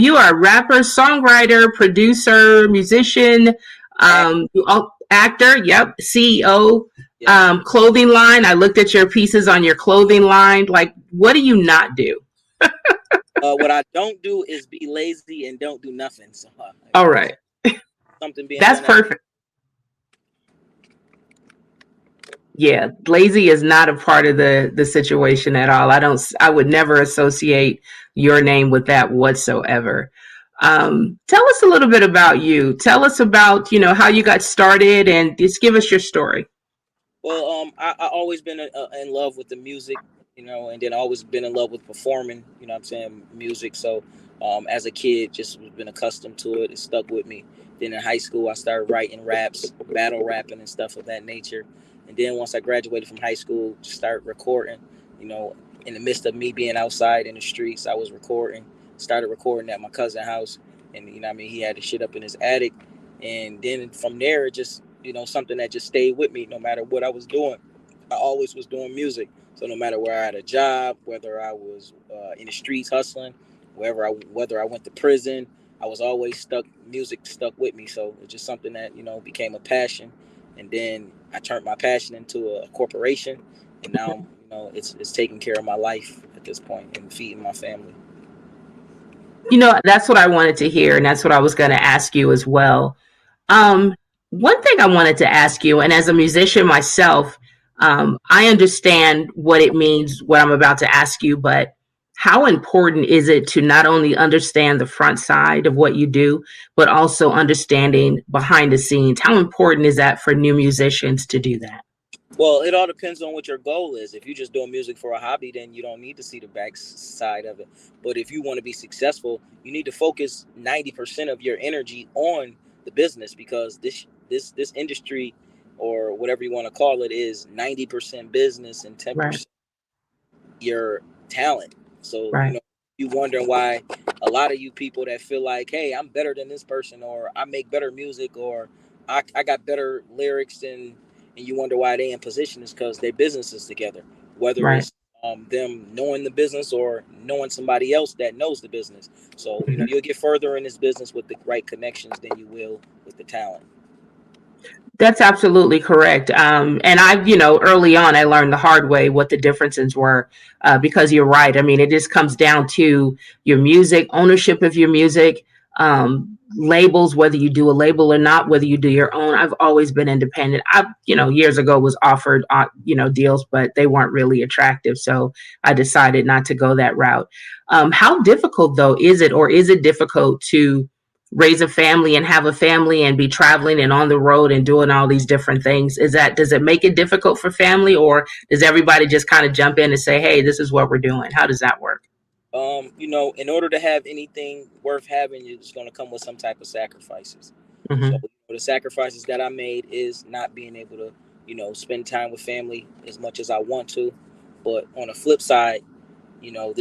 You are a rapper, songwriter, producer, musician, actor. Yep, CEO. Yeah. Clothing line. I looked at your pieces on your clothing line. Like, what do you not do? What I don't do is be lazy and don't do nothing. So All if there's right, something being that's done, at, perfect. Yeah, lazy is not a part of the situation at all. I would never associate your name with that whatsoever. Tell us a little bit about you. Tell us about, how you got started and just give us your story. well, I always been in love with the music, and then always been in love with performing. What I'm saying, music. So, as a kid, just been accustomed to it. It stuck with me. Then in high school, I started writing raps, battle rapping, and stuff of that nature. And then once I graduated from high school, just started recording. You know, in the midst of me being outside in the streets, I was recording. Started recording at my cousin's house, and he had the shit up in his attic. And then from there, it just something that just stayed with me no matter what I was doing. I always was doing music. So no matter where I had a job, whether I was in the streets hustling, whether I went to prison, I was always stuck. Music stuck with me. So it's just something that became a passion, and then I turned my passion into a corporation, and now it's taking care of my life at this point and feeding my family. That's what I wanted to hear, and that's what I was going to ask you as well. Um, One thing I wanted to ask you, and as a musician myself, I understand what it means, what I'm about to ask you, but how important is it to not only understand the front side of what you do, but also understanding behind the scenes? How important is that for new musicians to do that? Well, it all depends on what your goal is. If you're just doing music for a hobby, then you don't need to see the back side of it. But if you want to be successful, you need to focus 90% of your energy on the business, because this industry, or whatever you want to call it, is 90% business and Right, 10% your talent. So, right, you wondering why a lot of you people that feel like, hey, I'm better than this person, or I make better music, or I got better lyrics than, and you wonder why they in position, is because their businesses together. Whether right. it's them knowing the business or knowing somebody else that knows the business. So, Mhm. you'll get further in this business with the right connections than you will with the talent. That's absolutely correct. And early on, I learned the hard way what the differences were, because you're right. I mean, it just comes down to your music, ownership of your music, labels, whether you do a label or not, whether you do your own. I've always been independent. Years ago was offered, deals, but they weren't really attractive. So I decided not to go that route. How difficult, though, is it, or is it difficult to raise a family and have a family and be traveling and on the road and doing all these different things? Does it make it difficult for family, or does everybody just kind of jump in and say, hey, this is what we're doing? How does that work? In order to have anything worth having, it's going to come with some type of sacrifices. So, Hmm. the sacrifices that I made is not being able to, spend time with family as much as I want to. But on the flip side, this